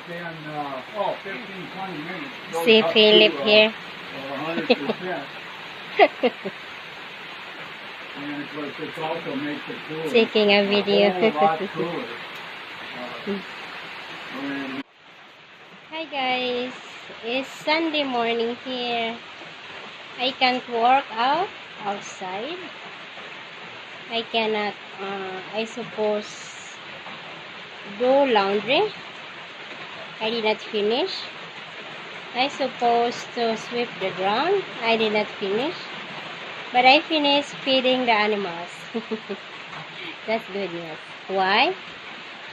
within, 15, 20 minutes. Goes See up Philip to, here. 100%. And it also makes it cooler. Taking a video. A whole lot cooler. Hi guys, it's Sunday morning here. I can't work out outside. I cannot, I suppose, do laundry. I did not finish. I supposed to sweep the ground. I did not finish. But I finished feeding the animals. That's good news. Why?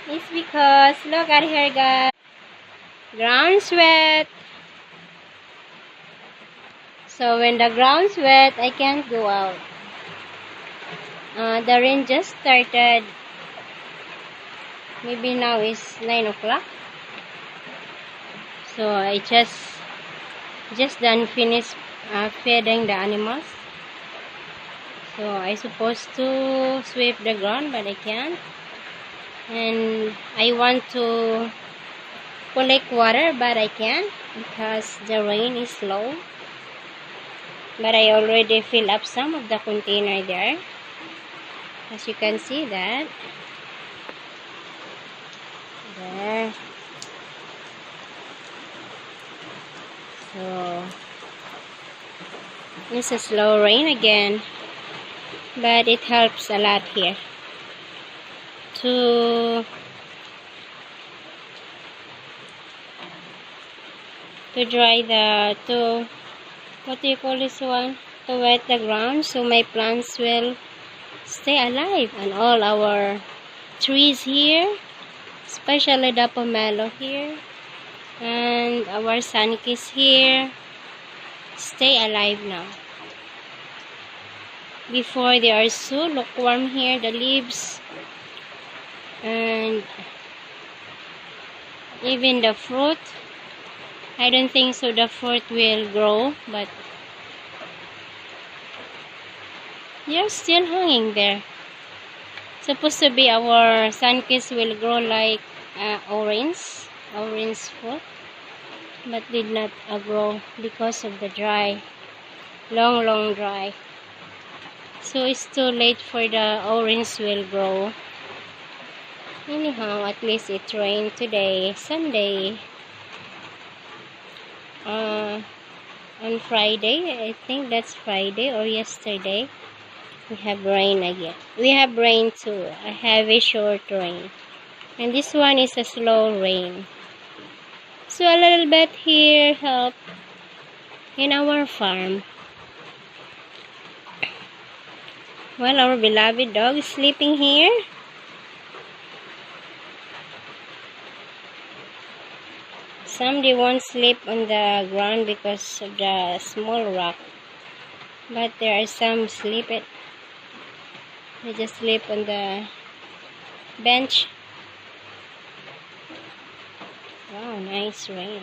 It's because, look at here guys. Ground's wet. So when the ground's wet, I can't go out. The rain just started. Maybe now is 9 o'clock. So I just done finished feeding the animals. So I supposed to sweep the ground, but I can't. And I want to collect water, but I can't because the rain is low. But I already filled up some of the container there. As you can see that. There. So it's a slow rain again. But it helps a lot here to dry what do you call this one? To wet the ground so my plants will stay alive, and all our trees here, especially the pomelo here and our sunkiss here, stay alive now. Before they are so lukewarm here, the leaves, and even the fruit. I don't think so the fruit will grow, but they're still hanging there. Supposed to be our sunkiss will grow like orange fruit, but did not grow because of the dry, long dry. So it's too late for the orange will grow. Anyhow, at least it rained today, Sunday. On Friday, I think that's Friday or yesterday, we have rain again. We have rain too, a heavy short rain. And this one is a slow rain. So a little bit here help in our farm. Well, our beloved dog is sleeping here. Some they won't sleep on the ground because of the small rock. But there are some sleep it. They just sleep on the bench. Wow, nice rain.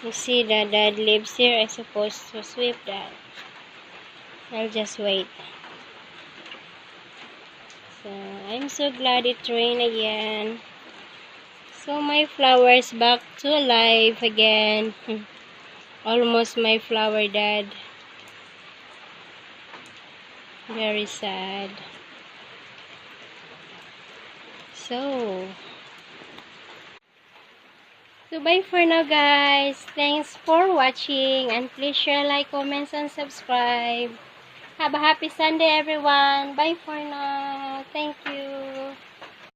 You see the dead leaves here. I'm supposed to sweep that. I'll just wait. So I'm so glad it rained again. So my flowers back to alive again. Almost my flower died. Very sad. So bye for now guys. Thanks for watching, and please share, like, comments, and subscribe. Have a happy Sunday everyone. Bye for now. Thank you.